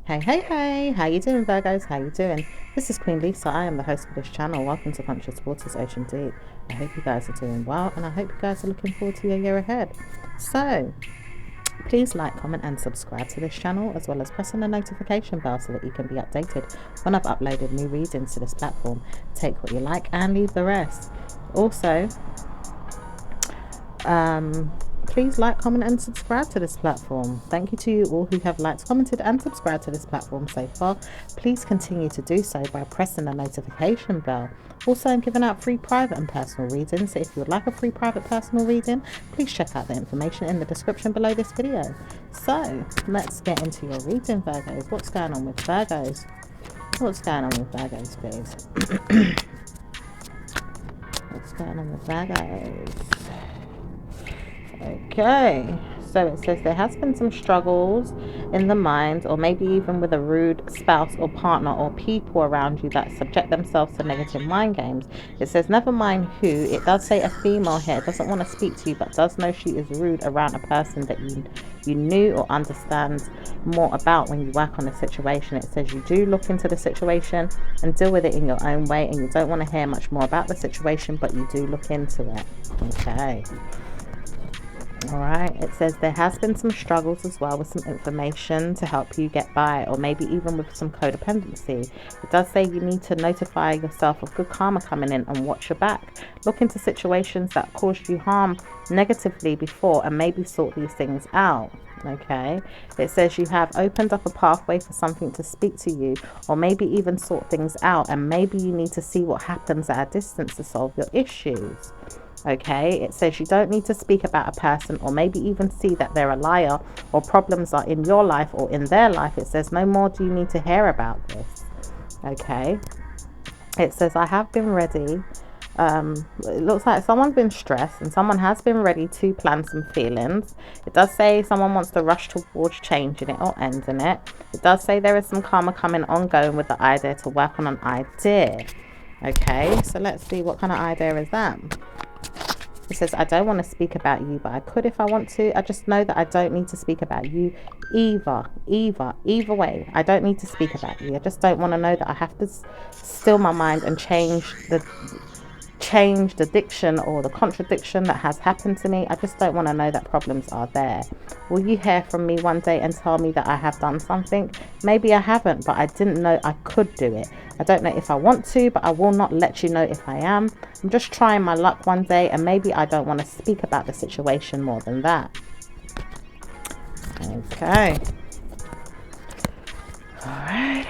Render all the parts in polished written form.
Hey, how you doing, Virgos? How you doing? This is Queen Lisa. I am the host of this channel. Welcome to Conscious Waters Ocean Deep. I hope you guys are doing well, and I hope you guys are looking forward to your year ahead. So, please like, comment, and subscribe to this channel, as well as pressing the notification bell so that you can be updated when I've uploaded new readings to this platform. Take what you like and leave the rest. Also, please like, comment, and subscribe to this platform. Thank you to you all who have liked, commented, and subscribed to this platform so far. Please continue to do so by pressing the notification bell. Also, I'm giving out free private and personal readings, so if you would like a free private personal reading, please check out the information in the description below this video. So let's get into your reading, Virgos. What's going on with Virgos? What's going on with Virgos, please? What's going on with Virgos? Okay, so it says there has been some struggles in the mind, or maybe even with a rude spouse or partner or people around you that subject themselves to negative mind games. It says never mind who. It does say a female here. It doesn't want to speak to you, but does know she is rude around a person that you knew or understand more about when you work on a situation. It says you do look into the situation and deal with it in your own way, and you don't want to hear much more about the situation, but you do look into it. Okay. Alright, it says there has been some struggles as well with some information to help you get by, or maybe even with some codependency. It does say you need to notify yourself of good karma coming in and watch your back. Look into situations that caused you harm negatively before and maybe sort these things out. Okay, it says you have opened up a pathway for something to speak to you, or maybe even sort things out, and maybe you need to see what happens at a distance to solve your issues. Okay, it says you don't need to speak about a person, or maybe even see that they're a liar or problems are in your life or in their life. It says no more do you need to hear about this. Okay, it says I have been ready. It looks like someone's been stressed and someone has been ready to plan some feelings. It does say someone wants to rush towards changing it or ending it. It does say there is some karma coming ongoing with the idea to work on an idea. Okay, so let's see, what kind of idea is that? It says, I don't want to speak about you, but I could if I want to. I just know that I don't need to speak about you either way. I don't need to speak about you. I just don't want to know that I have to still my mind and change the diction or the contradiction that has happened to me. I just don't want to know that problems are there. Will you hear from me one day and tell me that I have done something? Maybe I haven't, but I didn't know I could do it. I don't know if I want to, but I will not let you know if I am. I'm just trying my luck one day, and maybe I don't want to speak about the situation more than that. Okay. All right.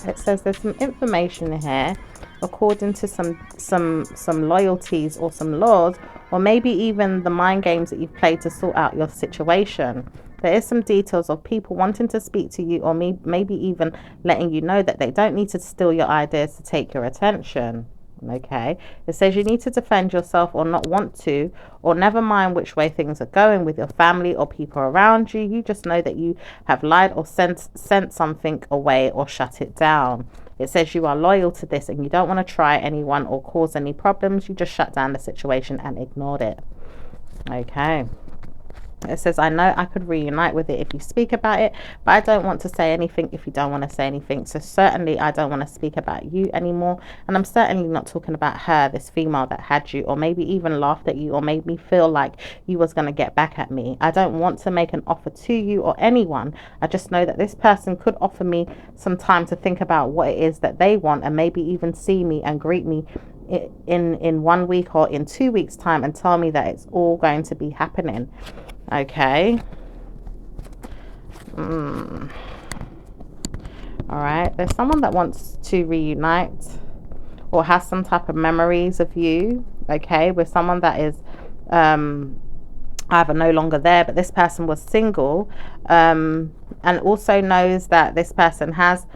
It says there's some information here according to some loyalties or some laws, or maybe even the mind games that you've played to sort out your situation. There is some details of people wanting to speak to you, or maybe even letting you know that they don't need to steal your ideas to take your attention. Okay, it says you need to defend yourself or not want to, or never mind which way things are going with your family or people around you. You just know that you have lied or sent something away or shut it down. It says you are loyal to this and you don't want to try anyone or cause any problems. You just shut down the situation and ignored it. Okay. It says, I know I could reunite with it if you speak about it, but I don't want to say anything if you don't want to say anything. So certainly I don't want to speak about you anymore. And I'm certainly not talking about her, this female that had you, or maybe even laughed at you, or made me feel like you was going to get back at me. I don't want to make an offer to you or anyone. I just know that this person could offer me some time to think about what it is that they want, and maybe even see me and greet me in 1 week or in 2 weeks time and tell me that it's all going to be happening. Okay. All right, there's someone that wants to reunite or has some type of memories of you, okay, with someone that is either no longer there, but this person was single, and also knows that this person has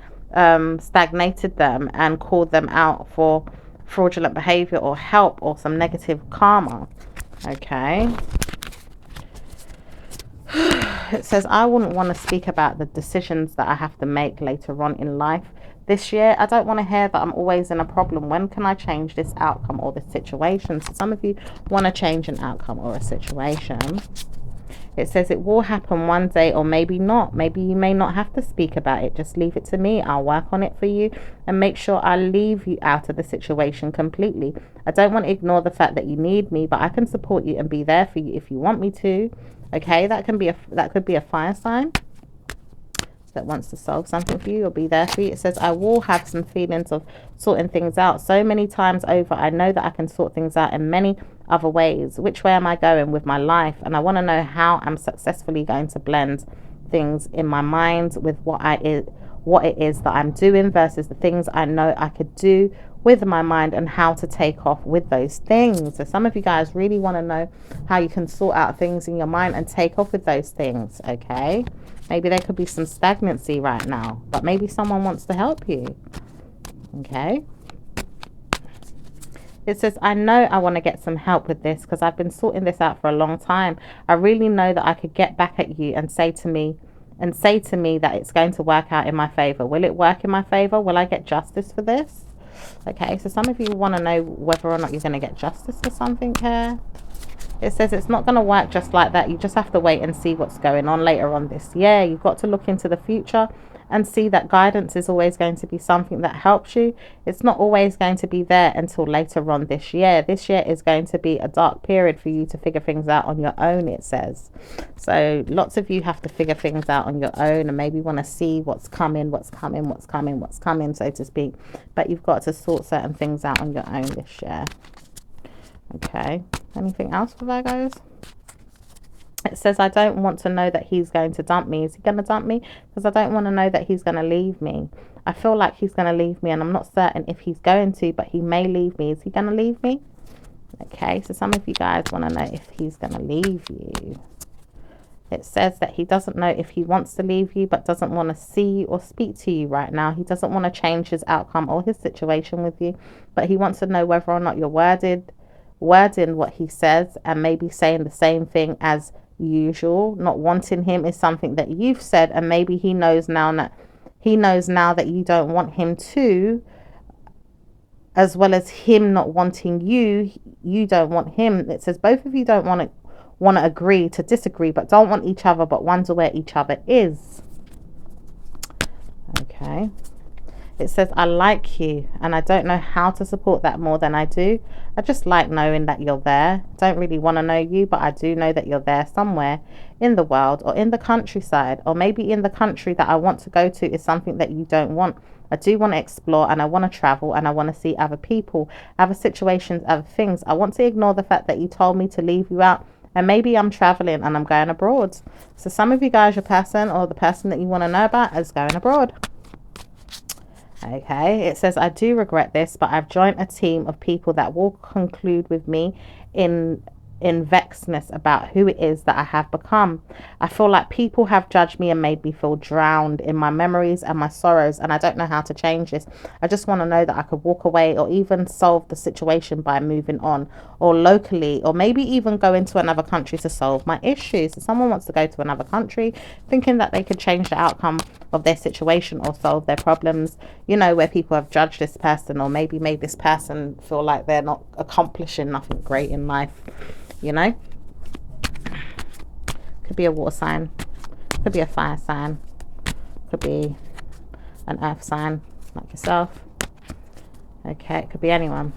stagnated them and called them out for fraudulent behavior or help or some negative karma. Okay. It says, I wouldn't want to speak about the decisions that I have to make later on in life. This year, I don't want to hear that I'm always in a problem. When can I change this outcome or this situation? So some of you want to change an outcome or a situation. It says it will happen one day, or maybe not. Maybe you may not have to speak about it. Just leave it to me. I'll work on it for you and make sure I leave you out of the situation completely. I don't want to ignore the fact that you need me, but I can support you and be there for you if you want me to. Okay, that could be a fire sign that wants to solve something for you or be there for you. It says, I will have some feelings of sorting things out. So many times over, I know that I can sort things out in many other ways. Which way am I going with my life? And I want to know how I'm successfully going to blend things in my mind with what it is that I'm doing versus the things I know I could do with my mind, and how to take off with those things. So some of you guys really want to know how you can sort out things in your mind and take off with those things. Okay, maybe there could be some stagnancy right now, but maybe someone wants to help you. Okay, it says, I know I want to get some help with this because I've been sorting this out for a long time. I really know that I could get back at you and say to me that it's going to work out in my favor. Will it work in my favor? Will I get justice for this? Okay, so some of you want to know whether or not you're going to get justice for something here. It says it's not going to work just like that. You just have to wait and see what's going on later on this year. You've got to look into the future and see that guidance is always going to be something that helps you. It's not always going to be there until later on this year. This year is going to be a dark period for you to figure things out on your own, it says. So lots of you have to figure things out on your own and maybe want to see what's coming, so to speak. But you've got to sort certain things out on your own this year. Okay, anything else for Virgos? It says, I don't want to know that he's going to dump me. Is he going to dump me? Because I don't want to know that he's going to leave me. I feel like he's going to leave me and I'm not certain if he's going to, but he may leave me. Is he going to leave me? Okay, so some of you guys want to know if he's going to leave you. It says that he doesn't know if he wants to leave you, but doesn't want to see you or speak to you right now. He doesn't want to change his outcome or his situation with you, but he wants to know whether or not you're wording what he says and maybe saying the same thing as usual. Not wanting him is something that you've said, and maybe he knows now that you don't want him to, as well as him not wanting you don't want him. It says both of you don't want to agree to disagree, but don't want each other, but wonder where each other is. Okay, it says, I like you and I don't know how to support that more than I do. I just like knowing that you're there. Don't really want to know you, but I do know that you're there somewhere in the world or in the countryside, or maybe in the country that I want to go to is something that you don't want. I do want to explore and I want to travel and I want to see other people, other situations, other things. I want to ignore the fact that you told me to leave you out, and maybe I'm traveling and I'm going abroad. So some of you guys, your person or the person that you want to know about is going abroad. Okay, it says, I do regret this, but I've joined a team of people that will conclude with me in vexedness about who it is that I have become. I feel like people have judged me and made me feel drowned in my memories and my sorrows, and I don't know how to change this. I just want to know that I could walk away or even solve the situation by moving on, or locally, or maybe even go into another country to solve my issues. So someone wants to go to another country thinking that they could change the outcome of their situation or solve their problems, you know, where people have judged this person or maybe made this person feel like they're not accomplishing nothing great in life. You know, could be a water sign, could be a fire sign, could be an earth sign like yourself. Okay, it could be anyone.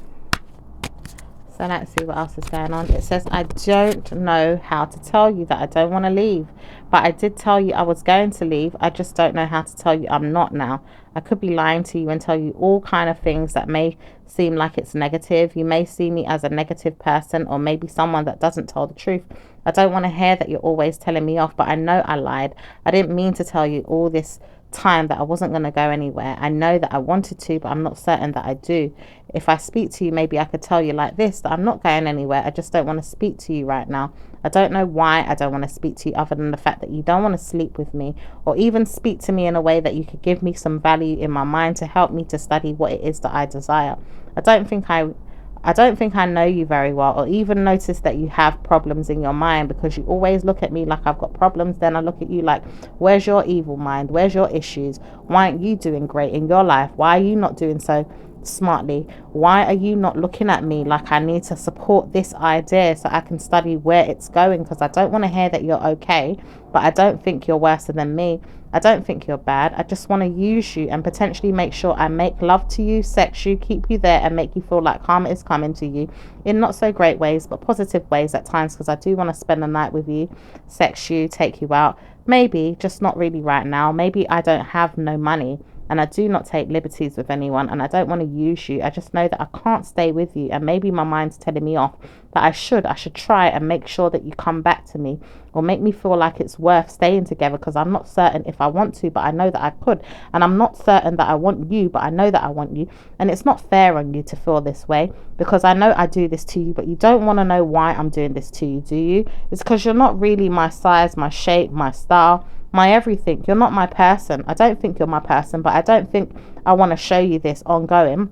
So let's see what else is going on. It says, I don't know how to tell you that I don't want to leave, but I did tell you I was going to leave. I just don't know how to tell you I'm not now. I could be lying to you and tell you all kind of things that may seem like it's negative. You may see me as a negative person, or maybe someone that doesn't tell the truth. I don't want to hear that you're always telling me off, but I know I lied. I didn't mean to tell you all this time that I wasn't going to go anywhere. I know that I wanted to, but I'm not certain that I do. If I speak to you, maybe I could tell you like this, that I'm not going anywhere. I just don't want to speak to you right now. I don't know why I don't want to speak to you, other than the fact that you don't want to sleep with me, or even speak to me in a way that you could give me some value in my mind to help me to study what it is that I desire. I don't think I know you very well, or even notice that you have problems in your mind, because you always look at me like I've got problems. Then I look at you like, where's your evil mind? Where's your issues? Why aren't you doing great in your life? Why are you not doing so smartly? Why are you not looking at me like I need to support this idea so I can study where it's going? Because I don't want to hear that you're okay, but I don't think you're worse than me. I don't think you're bad. I just want to use you and potentially make sure I make love to you, sex you, keep you there, and make you feel like karma is coming to you in not so great ways, but positive ways at times, because I do want to spend the night with you, sex you, take you out. Maybe, just not really right now. Maybe I don't have no money, and I do not take liberties with anyone, and I don't want to use you. I just know that I can't stay with you, and maybe my mind's telling me off that I should try and make sure that you come back to me, or make me feel like it's worth staying together, because I'm not certain if I want to, but I know that I could. And I'm not certain that I want you, but I know that I want you. And it's not fair on you to feel this way, because I know I do this to you, but you don't want to know why I'm doing this to you, do you? It's because you're not really my size, my shape, my style, my everything. You're not my person. I don't think you're my person, but I don't think I want to show you this ongoing.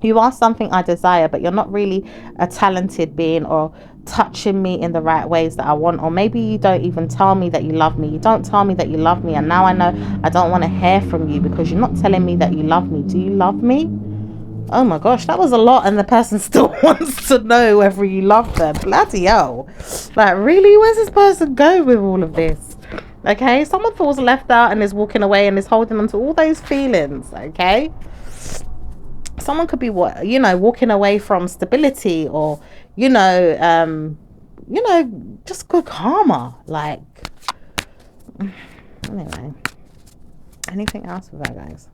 You are something I desire, but you're not really a talented being or touching me in the right ways that I want. Or maybe you don't even tell me that you love me. You don't tell me that you love me, and now I know I don't want to hear from you because you're not telling me that you love me. Do you love me? Oh my gosh, that was a lot, and the person still wants to know whether you love them. Bloody hell. Like, really? Where's this person go with all of this? Okay, someone feels left out and is walking away and is holding on to all those feelings. Okay, someone could be walking away from stability, or just good karma. Like, anyway, anything else with that, guys?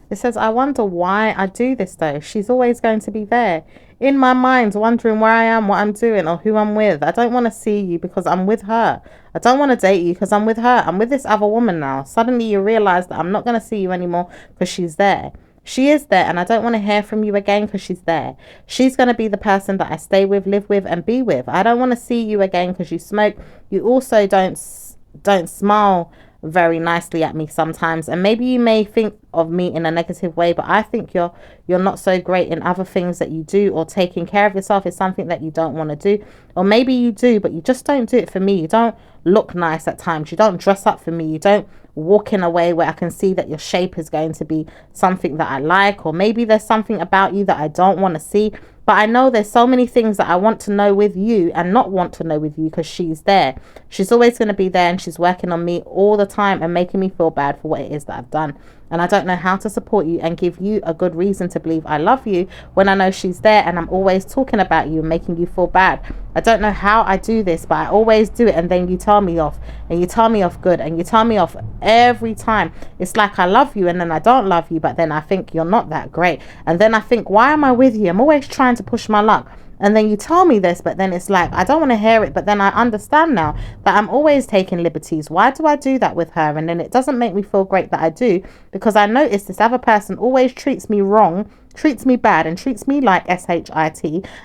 It says, I wonder why I do this though. She's always going to be there in my mind, wondering where I am, what I'm doing, or who I'm with. I don't want to see you because I'm with her. I don't want to date you because I'm with her. I'm with this other woman now. Suddenly you realize that I'm not going to see you anymore because she's there. She is there, and I don't want to hear from you again because she's there. She's going to be the person that I stay with, live with, and be with. I don't want to see you again because you smoke. You also don't smile very nicely at me sometimes, and maybe you may think of me in a negative way, but I think you're not so great in other things that you do, or taking care of yourself is something that you don't want to do. Or maybe you do, but you just don't do it for me. You don't look nice at times. You don't dress up for me. You don't walk in a way where I can see that your shape is going to be something that I like. Or maybe there's something about you that I don't want to see, but I know there's so many things that I want to know with you and not want to know with you, because she's there. She's always going to be there, and she's working on me all the time and making me feel bad for what it is that I've done. And I don't know how to support you and give you a good reason to believe I love you when I know she's there, and I'm always talking about you and making you feel bad. I don't know how I do this, but I always do it, and then you tell me off, and you tell me off good, and you tell me off every time. It's like I love you, and then I don't love you, but then I think you're not that great, and then I think, why am I with you? I'm always trying to push my luck. And then you tell me this, but then it's like, I don't want to hear it, but then I understand now that I'm always taking liberties. Why do I do that with her? And then it doesn't make me feel great that I do, because I notice this other person always treats me wrong, treats me bad, and treats me like shit,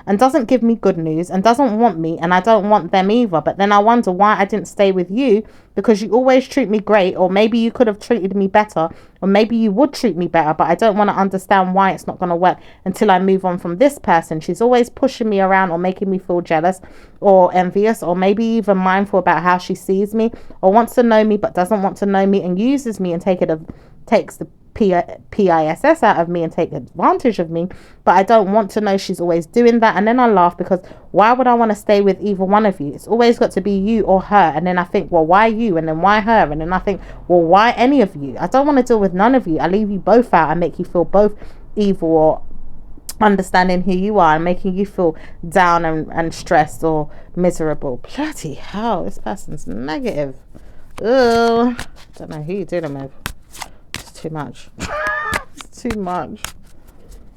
and doesn't give me good news, and doesn't want me, and I don't want them either. But then I wonder why I didn't stay with you, because you always treat me great, or maybe you could have treated me better, or maybe you would treat me better, but I don't want to understand why it's not going to work until I move on from this person. She's always pushing me around, or making me feel jealous or envious, or maybe even mindful about how she sees me, or wants to know me but doesn't want to know me, and uses me and takes the PISS out of me and take advantage of me. But I don't want to know she's always doing that. And then I laugh, because why would I want to stay with either one of you? It's always got to be you or her. And then I think, well, why you? And then why her? And then I think, well, why any of you? I don't want to deal with none of you. I leave you both out and make you feel both evil, or understanding who you are and making you feel down and stressed or miserable. Bloody hell, this person's negative. Ugh. Don't know who you're dealing with. Too much. It's too much.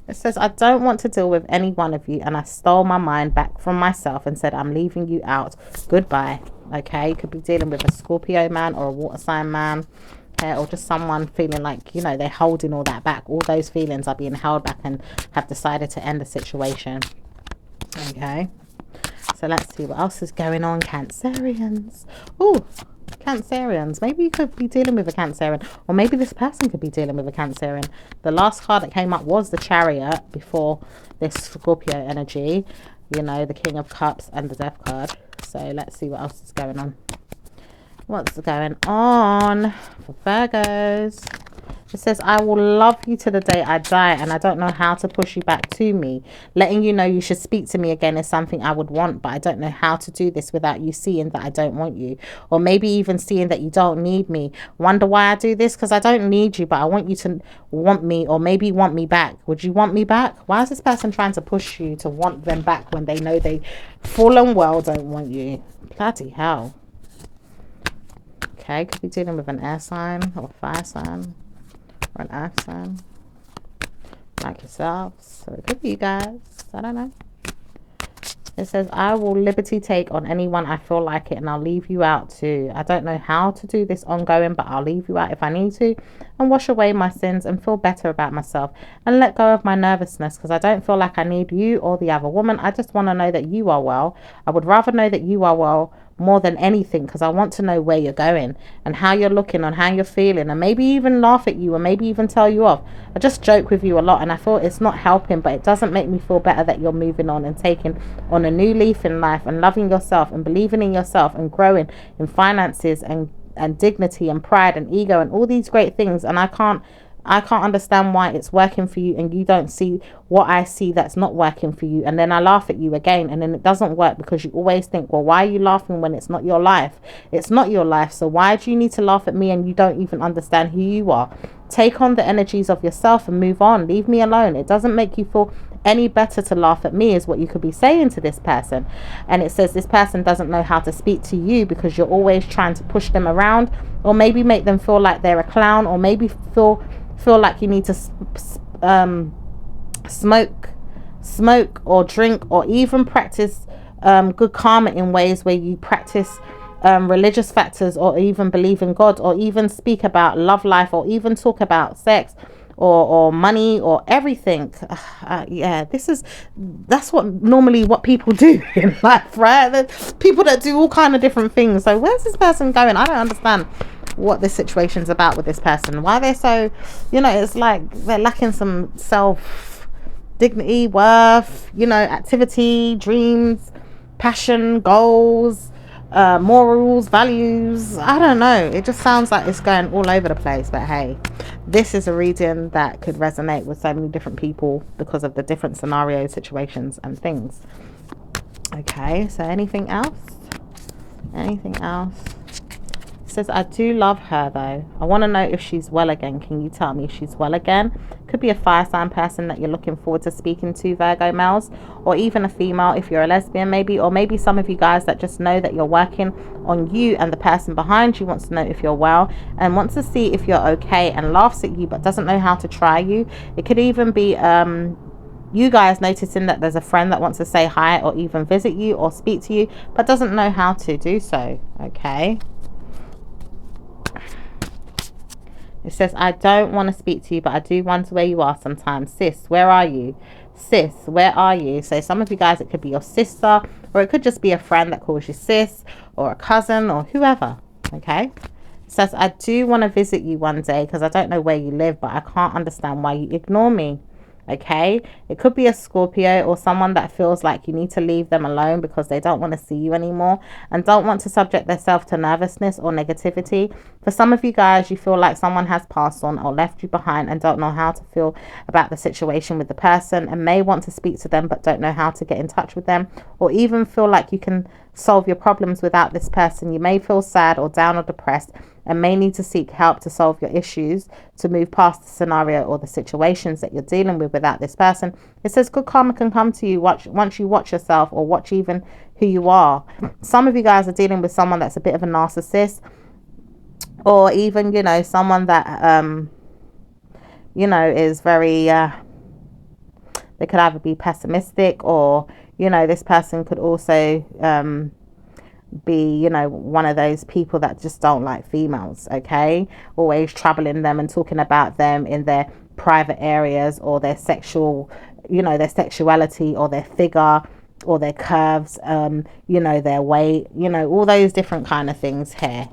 It says, I don't want to deal with any one of you, and I stole my mind back from myself and said, I'm leaving you out. Goodbye. Okay, you could be dealing with a Scorpio man or a water sign man, or just someone feeling like, they're holding all that back. All those feelings are being held back and have decided to end the situation. Okay, so let's see what else is going on, Cancerians. Oh, Cancerians, maybe you could be dealing with a Cancerian, or maybe this person could be dealing with a Cancerian. The last card that came up was the Chariot before this Scorpio energy, the King of Cups and the Death card. So let's see what else is going on. What's going on for Virgos? It says, I will love you to the day I die, and I don't know how to push you back to me. Letting you know you should speak to me again is something I would want, but I don't know how to do this without you seeing that I don't want you. Or maybe even seeing that you don't need me. Wonder why I do this? Because I don't need you, but I want you to want me, or maybe want me back. Would you want me back? Why is this person trying to push you to want them back when they know they full and well don't want you? Bloody hell. Okay, could be dealing with an air sign or fire sign. Or an earth sign, like yourselves. So it could be you guys. I don't know. It says, I will liberty take on anyone I feel like it, and I'll leave you out too. I don't know how to do this ongoing, but I'll leave you out if I need to, and wash away my sins and feel better about myself and let go of my nervousness, because I don't feel like I need you or the other woman. I just want to know that you are well. I would rather know that you are well more than anything, because I want to know where you're going and how you're looking and how you're feeling, and maybe even laugh at you, or maybe even tell you off. I just joke with you a lot, and I feel it's not helping, but it doesn't make me feel better that you're moving on and taking on a new leaf in life and loving yourself and believing in yourself and growing in finances and dignity and pride and ego and all these great things. And I can't understand why it's working for you and you don't see what I see that's not working for you. And then I laugh at you again, and then it doesn't work, because you always think, well, why are you laughing when it's not your life? It's not your life. So why do you need to laugh at me and you don't even understand who you are? Take on the energies of yourself and move on. Leave me alone. It doesn't make you feel any better to laugh at me, is what you could be saying to this person. And it says this person doesn't know how to speak to you because you're always trying to push them around, or maybe make them feel like they're a clown, or maybe feel like you need to smoke or drink, or even practice good karma in ways where you practice religious factors, or even believe in God, or even speak about love life, or even talk about sex or money or everything. Yeah, that's what people do in life, right? There's people that do all kind of different things. So where's this person going? I don't understand what this situation's about with this person. Why they're so, it's like they're lacking some self dignity, worth, activity, dreams, passion, goals, morals, values. I don't know, it just sounds like it's going all over the place. But hey, this is a reading that could resonate with so many different people because of the different scenarios, situations and things. Okay, so anything else? Says, I do love her though. I want to know if she's well again. Can you tell me if she's well again? Could be a fire sign person that you're looking forward to speaking to, Virgo males, or even a female if you're a lesbian maybe, or maybe some of you guys that just know that you're working on you and the person behind you wants to know if you're well and wants to see if you're okay and laughs at you but doesn't know how to try you. It could even be you guys noticing that there's a friend that wants to say hi or even visit you or speak to you but doesn't know how to do so. Okay. It says, I don't want to speak to you, but I do wonder where you are sometimes. Sis, where are you? Sis, where are you? So some of you guys, it could be your sister, or it could just be a friend that calls you sis, or a cousin, or whoever. Okay. It says, I do want to visit you one day because I don't know where you live, but I can't understand why you ignore me. Okay, it could be a Scorpio or someone that feels like you need to leave them alone because they don't want to see you anymore and don't want to subject themselves to nervousness or negativity. For some of you guys, you feel like someone has passed on or left you behind and don't know how to feel about the situation with the person and may want to speak to them but don't know how to get in touch with them, or even feel like you can solve your problems without this person. You may feel sad or down or depressed and may need to seek help to solve your issues, to move past the scenario or the situations that you're dealing with without this person. It says good karma can come to you once you watch yourself or watch even who you are. Some of you guys are dealing with someone that's a bit of a narcissist, or even, someone that, is very, they could either be pessimistic or, this person could also be, one of those people that just don't like females. Okay, always troubling them and talking about them in their private areas, or their sexual, their sexuality, or their figure, or their curves, their weight, all those different kind of things here.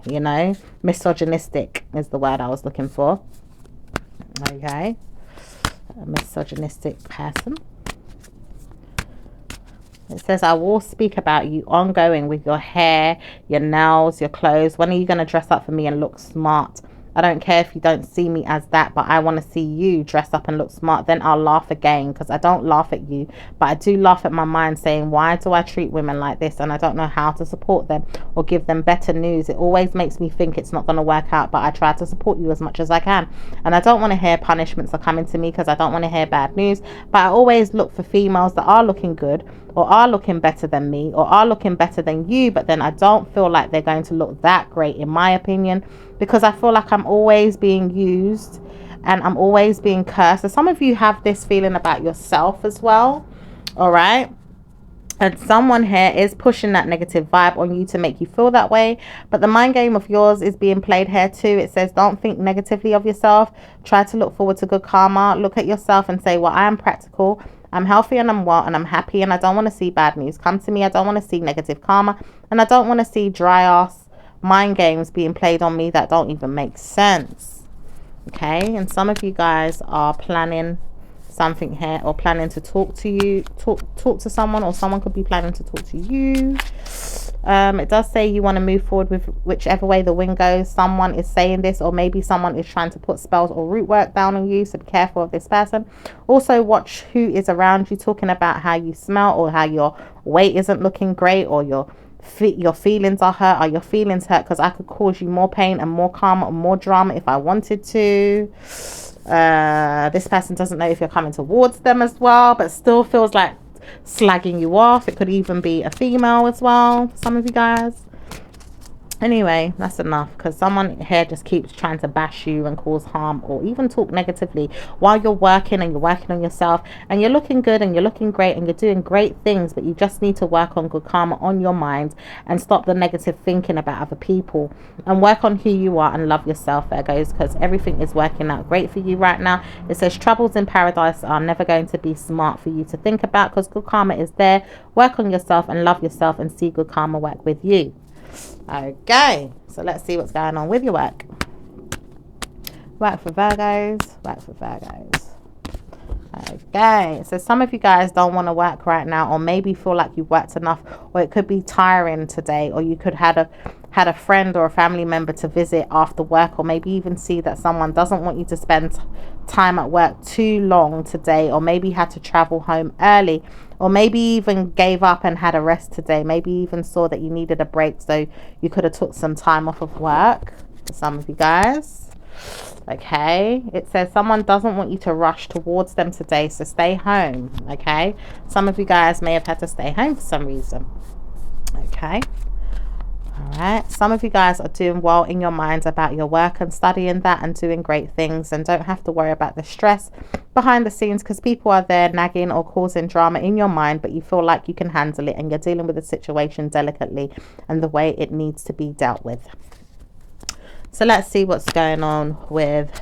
Misogynistic is the word I was looking for. Okay, a misogynistic person. It says, I will speak about you ongoing with your hair, your nails, your clothes. When are you going to dress up for me and look smart I don't care if you don't see me as that, but I want to see you dress up and look smart. Then I'll laugh again, because I don't laugh at you, but I do laugh at my mind, saying, why do I treat women like this? And I don't know how to support them or give them better news. It always makes me think it's not going to work out, but I try to support you as much as I can. And I don't want to hear punishments are coming to me, because I don't want to hear bad news. But I always look for females that are looking good, or are looking better than me, or are looking better than you, but then I don't feel like they're going to look that great, in my opinion, because I feel like I'm always being used and I'm always being cursed. So some of you have this feeling about yourself as well, all right? And someone here is pushing that negative vibe on you to make you feel that way. But the mind game of yours is being played here too. It says, don't think negatively of yourself. Try to look forward to good karma. Look at yourself and say, well, I am practical. I'm healthy and I'm well and I'm happy, and I don't want to see bad news come to me. I don't want to see negative karma, and I don't want to see dry ass mind games being played on me that don't even make sense. Okay, and some of you guys are planning something here, or planning to talk to you, talk to someone, or someone could be planning to talk to you. It does say you want to move forward with whichever way the wind goes. Someone is saying this, or maybe someone is trying to put spells or root work down on you, so be careful of this person. Also watch who is around you, talking about how you smell, or how your weight isn't looking great, or your feelings are hurt. Are your feelings hurt? Because I could cause you more pain and more karma and more drama if I wanted to. This person doesn't know if you're coming towards them as well, but still feels like slagging you off. It could even be a female as well for some of you guys. Anyway, that's enough, because someone here just keeps trying to bash you and cause harm, or even talk negatively while you're working, and you're working on yourself, and you're looking good and you're looking great and you're doing great things, but you just need to work on good karma on your mind and stop the negative thinking about other people and work on who you are and love yourself, Virgos, because everything is working out great for you right now. It says troubles in paradise are never going to be smart for you to think about, because good karma is there. Work on yourself and love yourself and see good karma work with you. Okay, so let's see what's going on with your work. Work for Virgos. Work for Virgos. Okay, so some of you guys don't want to work right now, or maybe feel like you've worked enough, or it could be tiring today, or you could had a friend or a family member to visit after work, or maybe even see that someone doesn't want you to spend time at work too long today, or maybe had to travel home early, or maybe even gave up and had a rest today. Maybe even saw that you needed a break, so you could have took some time off of work for some of you guys. Okay, it says someone doesn't want you to rush towards them today, so stay home. Okay, some of you guys may have had to stay home for some reason. Okay, all right, some of you guys are doing well in your minds about your work and studying that and doing great things, and don't have to worry about the stress behind the scenes, because people are there nagging or causing drama in your mind, but you feel like you can handle it and you're dealing with the situation delicately and the way it needs to be dealt with. So let's see what's going on with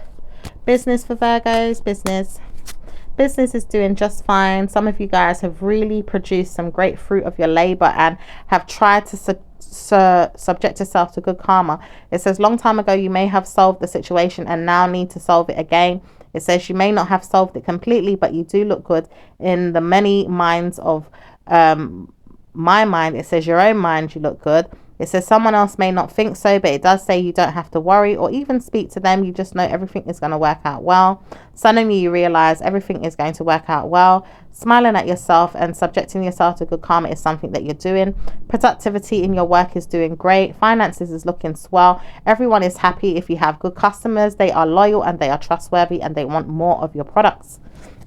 business for Virgos. Business is doing just fine. Some of you guys have really produced some great fruit of your labor and have tried to subject yourself to good karma. It says long time ago you may have solved the situation and now need to solve it again. It says you may not have solved it completely, but you do look good in the many minds of my mind. It says your own mind, you look good. It says someone else may not think so, but it does say you don't have to worry or even speak to them. You just know everything is going to work out well. Suddenly you realize everything is going to work out well. Smiling at yourself and subjecting yourself to good karma is something that you're doing. Productivity in your work is doing great. Finances is looking swell. Everyone is happy if you have good customers. They are loyal and they are trustworthy and they want more of your products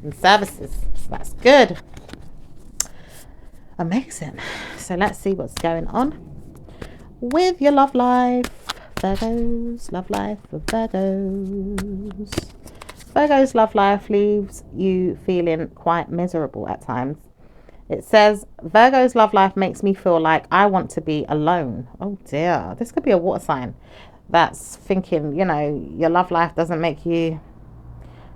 and services. So that's good. Amazing. So let's see what's going on with your love life, Virgos. Love life for Virgos. Virgo's love life leaves you feeling quite miserable at times. It says Virgo's love life makes me feel like I want to be alone. Oh dear, this could be a water sign that's thinking, you know, your love life doesn't make you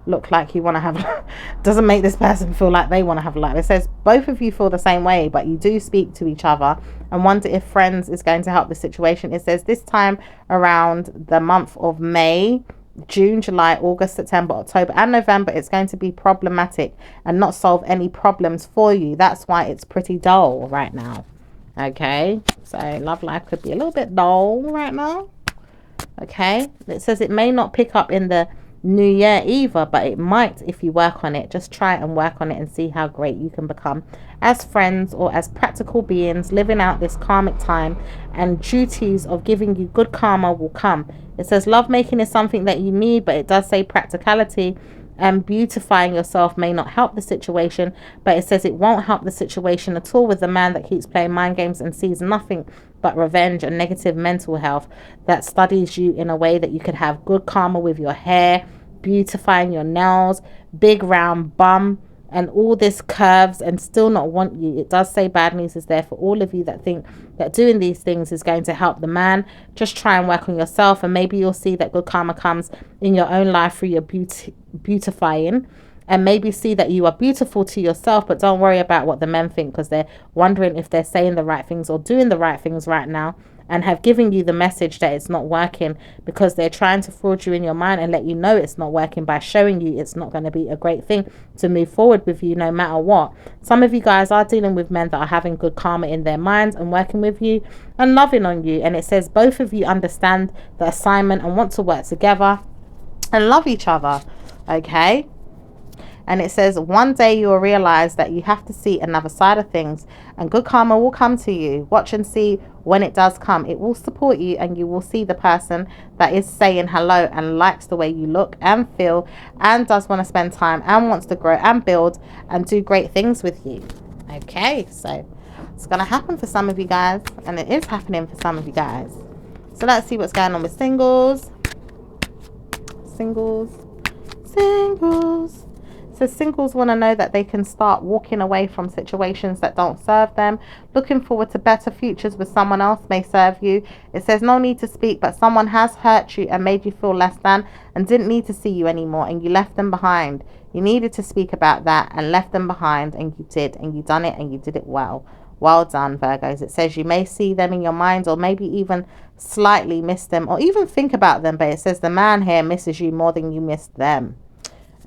look like you want to have doesn't make this person feel like they want to have a life. It says both of you feel the same way, but you do speak to each other and wonder if friends is going to help the situation. It says this time around the month of May, June, July, August, September, October and November, it's going to be problematic and not solve any problems for you. That's why it's pretty dull right now. Okay, so love life could be a little bit dull right now. Okay, it says it may not pick up in the new year either, but it might if you work on it. Just try and work on it and see how great you can become as friends or as practical beings living out this karmic time, and duties of giving you good karma will come. It says lovemaking is something that you need, but it does say practicality and beautifying yourself may not help the situation, but it says it won't help the situation at all with the man that keeps playing mind games and sees nothing but revenge and negative mental health, that studies you in a way that you could have good karma with your hair, beautifying your nails, big round bum, and all this curves, and still not want you. It does say bad news is there for all of you that think that doing these things is going to help the man. Just try and work on yourself, and maybe you'll see that good karma comes in your own life through your beautifying, and maybe see that you are beautiful to yourself. But don't worry about what the men think, because they're wondering if they're saying the right things or doing the right things right now, and have given you the message that it's not working, because they're trying to fraud you in your mind and let you know it's not working by showing you it's not going to be a great thing to move forward with you no matter what. Some of you guys are dealing with men that are having good karma in their minds and working with you and loving on you, and it says both of you understand the assignment and want to work together and love each other. Okay, and it says one day you will realize that you have to see another side of things, and good karma will come to you. Watch and see when it does come. It will support you, and you will see the person that is saying hello and likes the way you look and feel and does want to spend time and wants to grow and build and do great things with you. Okay, so it's going to happen for some of you guys, and it is happening for some of you guys. So let's see what's going on with singles. Singles. So singles want to know that they can start walking away from situations that don't serve them. Looking forward to better futures with someone else may serve you. It says no need to speak, but someone has hurt you and made you feel less than and didn't need to see you anymore, and you left them behind. You needed to speak about that and left them behind, and you did, and you done it, and you did it well. Well done, Virgos. It says you may see them in your mind, or maybe even slightly miss them, or even think about them, but it says the man here misses you more than you missed them.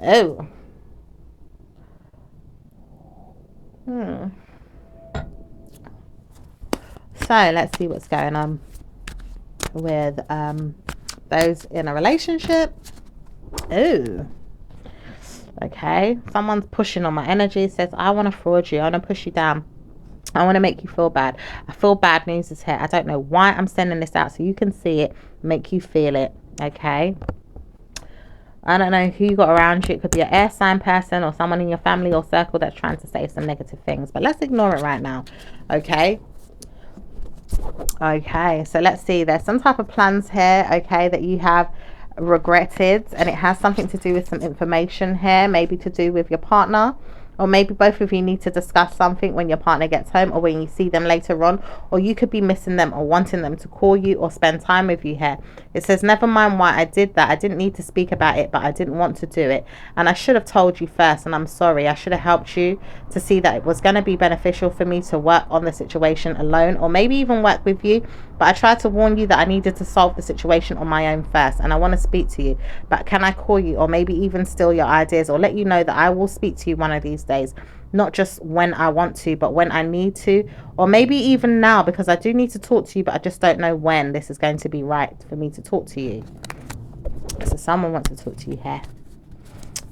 Oh. So let's see what's going on with those in a relationship. Oh. Okay. Someone's pushing on my energy. It says, I want to fraud you. I want to push you down. I want to make you feel bad. I feel bad news is here. I don't know why I'm sending this out so you can see it, make you feel it. Okay. I don't know who you got around you. It could be an air sign person or someone in your family or circle that's trying to say some negative things. But let's ignore it right now. Okay. Okay. So let's see. There's some type of plans here. Okay. That you have regretted. And it has something to do with some information here. Maybe to do with your partner. Or maybe both of you need to discuss something when your partner gets home or when you see them later on. Or you could be missing them or wanting them to call you or spend time with you here. It says, never mind why I did that. I didn't need to speak about it, but I didn't want to do it. And I should have told you first, and I'm sorry. I should have helped you to see that it was going to be beneficial for me to work on the situation alone, or maybe even work with you. But I tried to warn you that I needed to solve the situation on my own first, and I want to speak to you. But can I call you, or maybe even steal your ideas, or let you know that I will speak to you one of these days? Not just when I want to, but when I need to, or maybe even now, because I do need to talk to you, but I just don't know when this is going to be right for me to talk to you. So someone wants to talk to you here.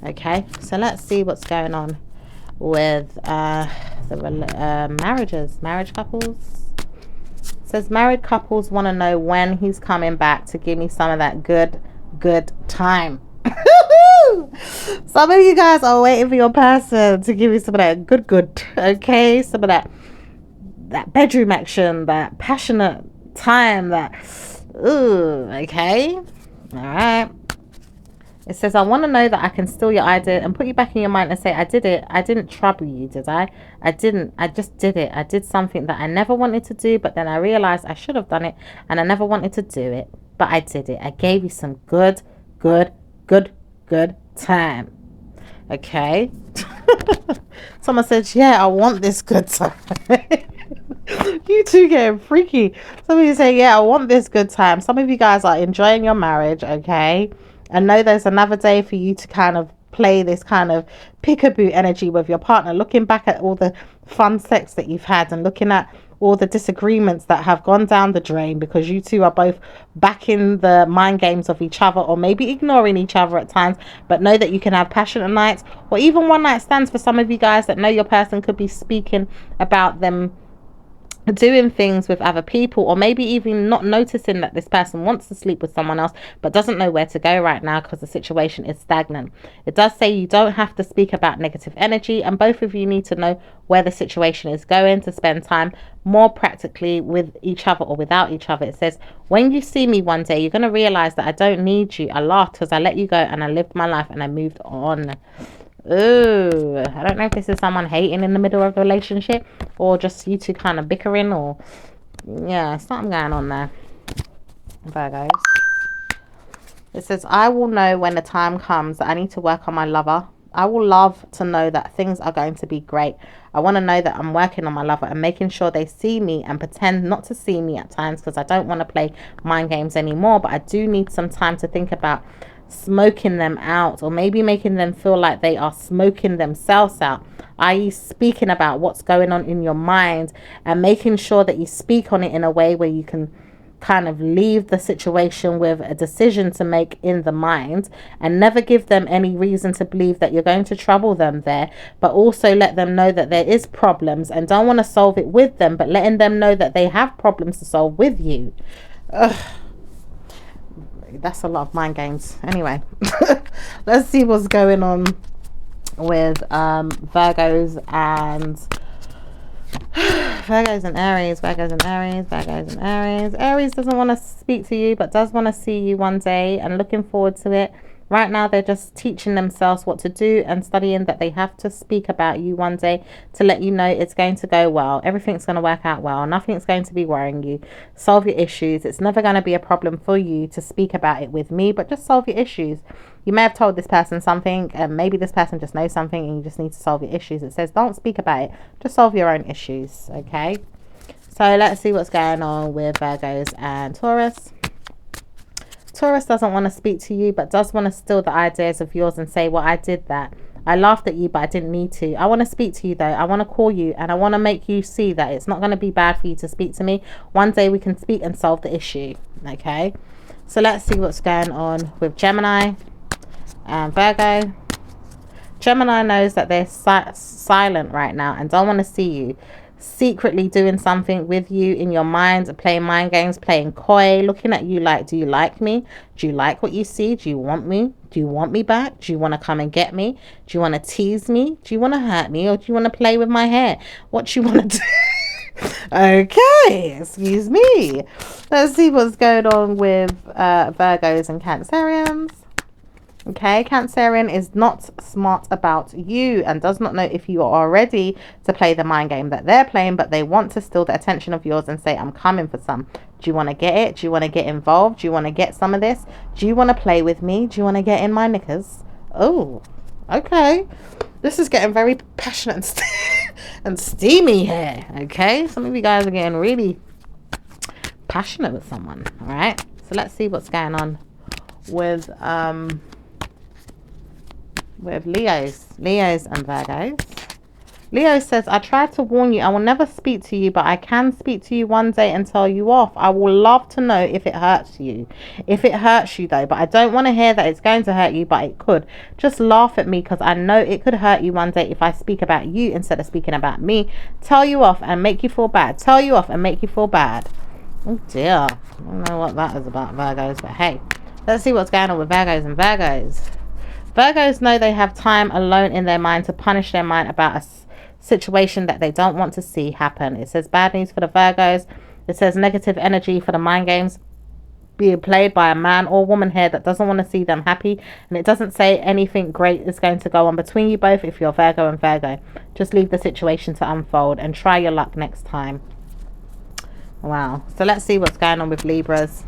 Okay, so let's see what's going on with the marriage couples. It says married couples want to know when he's coming back to give me some of that good time. Some of you guys are waiting for your person to give you some of that good, okay? Some of that bedroom action, that passionate time, that, ooh, okay? All right. It says, I want to know that I can steal your idea and put you back in your mind and say, I did it. I didn't trouble you, did I? I didn't. I just did it. I did something that I never wanted to do, but then I realized I should have done it, and I never wanted to do it, but I did it. I gave you some good time. Okay. Someone said, yeah, I want this good time. You two getting freaky. Some of you say, yeah, I want this good time. Some of you guys are enjoying your marriage. Okay. I know there's another day for you to kind of play this kind of peekaboo energy with your partner, looking back at all the fun sex that you've had and looking at all the disagreements that have gone down the drain because you two are both back in the mind games of each other, or maybe ignoring each other at times. But know that you can have passionate nights, or even one night stands for some of you guys that know your person could be speaking about them doing things with other people, or maybe even not noticing that this person wants to sleep with someone else but doesn't know where to go right now because the situation is stagnant. It does say you don't have to speak about negative energy, and both of you need to know where the situation is going to spend time more practically with each other or without each other. It says, when you see me one day, you're going to realize that I don't need you. I laughed because I let you go and I lived my life and I moved on. Ooh, I don't know if this is someone hating in the middle of the relationship, or just you two kind of bickering, or yeah, something going on there, Virgos. It says, I will know when the time comes that I need to work on my lover. I will love to know that things are going to be great. I want to know that I'm working on my lover and making sure they see me and pretend not to see me at times, because I don't want to play mind games anymore. But I do need some time to think about smoking them out, or maybe making them feel like they are smoking themselves out, i.e. speaking about what's going on in your mind and making sure that you speak on it in a way where you can kind of leave the situation with a decision to make in the mind, and never give them any reason to believe that you're going to trouble them there, but also let them know that there is problems and don't want to solve it with them, but letting them know that they have problems to solve with you. Ugh. That's a lot of mind games. Anyway, let's see what's going on with Virgos and Virgos and Aries. Virgos and Aries. Virgos and Aries. Aries doesn't want to speak to you, but does want to see you one day and looking forward to it. Right now, they're just teaching themselves what to do and studying that they have to speak about you one day to let you know it's going to go well. Everything's going to work out well. Nothing's going to be worrying you. Solve your issues. It's never going to be a problem for you to speak about it with me, but just solve your issues. You may have told this person something, and maybe this person just knows something and you just need to solve your issues. It says don't speak about it. Just solve your own issues, okay? So let's see what's going on with Virgos and Taurus. Taurus doesn't want to speak to you, but does want to steal the ideas of yours and say, well, I did that. I laughed at you, but I didn't need to. I want to speak to you, though. I want to call you, and I want to make you see that it's not going to be bad for you to speak to me. One day we can speak and solve the issue, okay? So let's see what's going on with Gemini and Virgo. Gemini knows that they're silent right now and don't want to see you. Secretly doing something with you in your mind, playing mind games, playing coy, looking at you like, do you like me? Do you like what you see? Do you want me? Do you want me back? Do you want to come and get me? Do you want to tease me? Do you want to hurt me? Or do you want to play with my hair? What do you want to do? Okay, excuse me. Let's see what's going on with Virgos and Cancerians. Okay, Cancerian is not smart about you and does not know if you are ready to play the mind game that they're playing, but they want to steal the attention of yours and say, I'm coming for some. Do you want to get it? Do you want to get involved? Do you want to get some of this? Do you want to play with me? Do you want to get in my knickers? Oh, okay. This is getting very passionate and steamy here, okay? Some of you guys are getting really passionate with someone, all right? So let's see what's going on with Leos and Virgos. Leo says, I tried to warn you. I will never speak to you, but I can speak to you one day and tell you off. I will love to know if it hurts you. If it hurts you, though, but I don't want to hear that it's going to hurt you, but it could. Just laugh at me because I know it could hurt you one day if I speak about you instead of speaking about me. Tell you off and make you feel bad. Tell you off and make you feel bad. Oh, dear. I don't know what that is about, Virgos, but hey. Let's see what's going on with Virgos and Virgos. Virgos know they have time alone in their mind to punish their mind about a situation that they don't want to see happen. It says bad news for the Virgos. It says negative energy for the mind games being played by a man or woman here that doesn't want to see them happy. And it doesn't say anything great is going to go on between you both if you're Virgo and Virgo. Just leave the situation to unfold and try your luck next time. Wow. So let's see what's going on with Libras.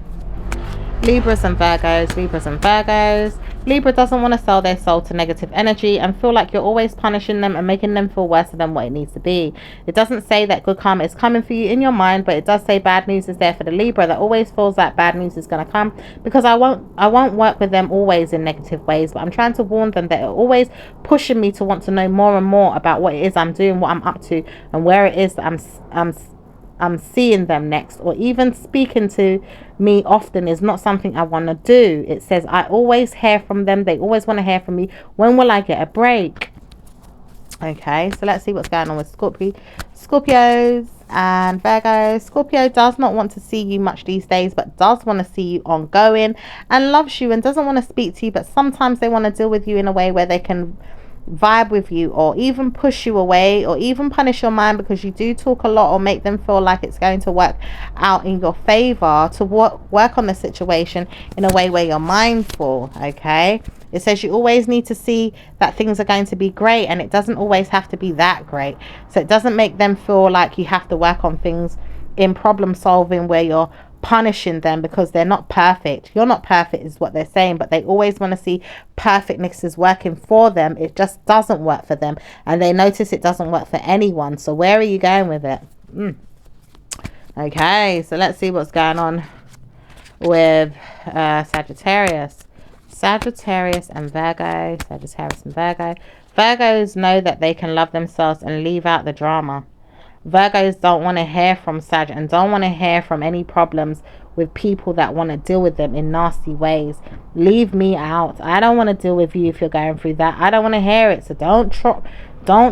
Libras and Virgos. Libras and Virgos. Libra doesn't want to sell their soul to negative energy and feel like you're always punishing them and making them feel worse than what it needs to be. It doesn't say that good karma is coming for you in your mind, but it does say bad news is there for the Libra that always feels like bad news is going to come, because I won't work with them always in negative ways, but I'm trying to warn them that they're always pushing me to want to know more and more about what it is I'm doing, what I'm up to, and where it is that I'm seeing them next, or even speaking to me often is not something I want to do. It says I always hear from them. They always want to hear from me. When will I get a break? Okay, so let's see what's going on with Scorpios and Virgos. Scorpio does not want to see you much these days, but does want to see you ongoing and loves you and doesn't want to speak to you, but sometimes they want to deal with you in a way where they can vibe with you, or even push you away, or even punish your mind because you do talk a lot, or make them feel like it's going to work out in your favor to work on the situation in a way where you're mindful. Okay, it says you always need to see that things are going to be great, and it doesn't always have to be that great. So it doesn't make them feel like you have to work on things in problem solving where you're punishing them because they're not perfect. You're not perfect is what they're saying, but they always want to see perfectness is working for them. It just doesn't work for them, and they notice it doesn't work for anyone. So where are you going with it? Okay, so let's see what's going on with Sagittarius and Virgo. Virgos know that they can love themselves and leave out the drama. Virgos don't want to hear from Sag and don't want to hear from any problems with people that want to deal with them in nasty ways. Leave me out. I don't want to deal with you if you're going through that. I don't want to hear it. So don't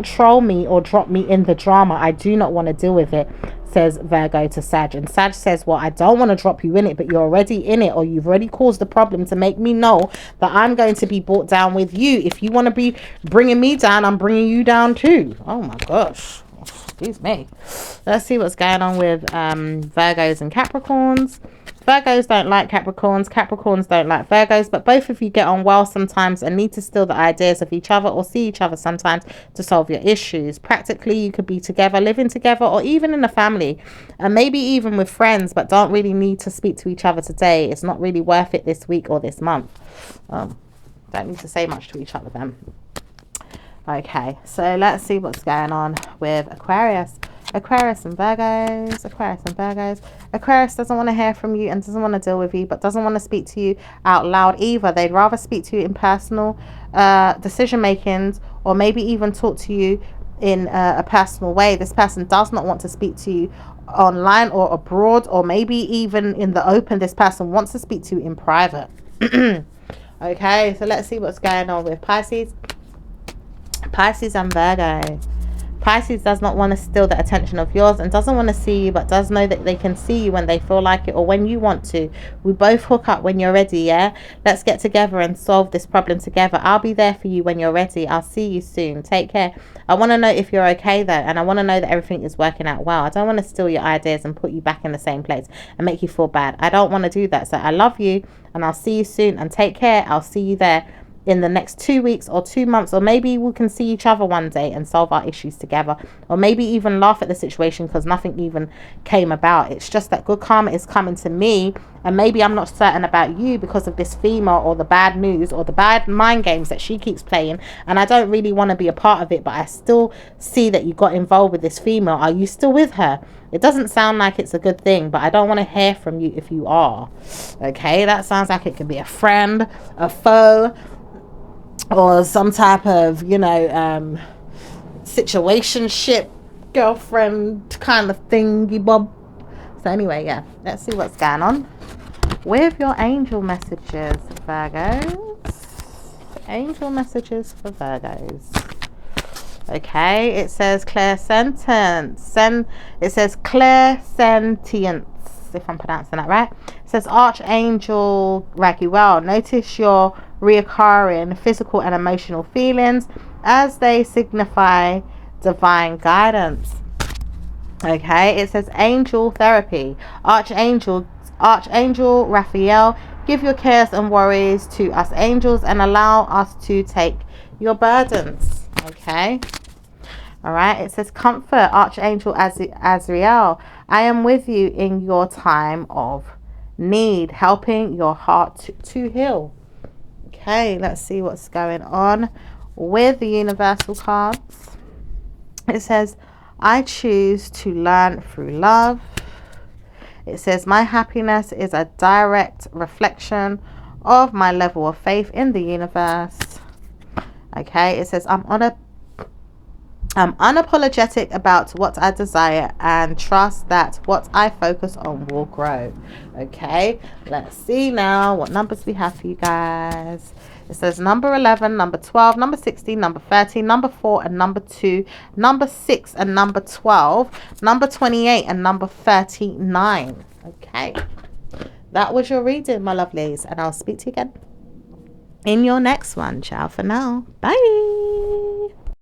troll me or drop me in the drama. I do not want to deal with it, says Virgo to Sag. And Sag says, well, I don't want to drop you in it, but you're already in it, or you've already caused the problem to make me know that I'm going to be brought down with you. If you want to be bringing me down, I'm bringing you down too. Oh my gosh. Excuse me. Let's see what's going on with Virgos and Capricorns. Virgos don't like Capricorns. Capricorns don't like Virgos, but both of you get on well sometimes and need to steal the ideas of each other or see each other sometimes to solve your issues. Practically, you could be together, living together, or even in a family, and maybe even with friends, but don't really need to speak to each other today. It's not really worth it this week or this month. Don't need to say much to each other then. Okay, so let's see what's going on with Aquarius and Virgos. Aquarius doesn't want to hear from you and doesn't want to deal with you, but doesn't want to speak to you out loud either. They'd rather speak to you in personal decision makings, or maybe even talk to you in a personal way. This person does not want to speak to you online or abroad, or maybe even in the open. This person wants to speak to you in private. Okay, so let's see what's going on with Pisces and Virgo. Pisces does not want to steal the attention of yours and doesn't want to see you, but does know that they can see you when they feel like it or when you want to. We both hook up when you're ready, yeah? Let's get together and solve this problem together. I'll be there for you when you're ready. I'll see you soon. Take care. I want to know if you're okay though, and I want to know that everything is working out well. I don't want to steal your ideas and put you back in the same place and make you feel bad. I don't want to do that. So I love you and I'll see you soon, and take care. I'll see you there in the next 2 weeks or 2 months, or maybe we can see each other one day and solve our issues together, or maybe even laugh at the situation because nothing even came about. It's just that good karma is coming to me, and maybe I'm not certain about you because of this female, or the bad news, or the bad mind games that she keeps playing, and I don't really want to be a part of it, but I still see that you got involved with this female. Are you still with her? It doesn't sound like it's a good thing, but I don't want to hear from you if you are. Okay, that sounds like it could be a friend, a foe, or some type of, situationship, girlfriend kind of thingy bob. So anyway, yeah, let's see what's going on with your angel messages, Virgos. Angel messages for Virgos. Okay, it says clear sentence. It says clear sentience, if I'm pronouncing that right. It says Archangel Raguel. Notice your reoccurring physical and emotional feelings as they signify divine guidance. Okay, it says angel therapy. Archangel Raphael, give your cares and worries to us angels and allow us to take your burdens. Okay. All right, it says comfort, Archangel Azrael. I am with you in your time of need, helping your heart to heal. Okay, let's see what's going on with the universal cards. It says, I choose to learn through love. It says, my happiness is a direct reflection of my level of faith in the universe. Okay, it says, I'm on a I'm unapologetic about what I desire and trust that what I focus on will grow. Okay, let's see now what numbers we have for you guys. It says number 11, number 12, number 16, number 13, number 4, and number 2, number 6, and number 12, number 28, and number 39. Okay, that was your reading, my lovelies, and I'll speak to you again in your next one. Ciao for now. Bye.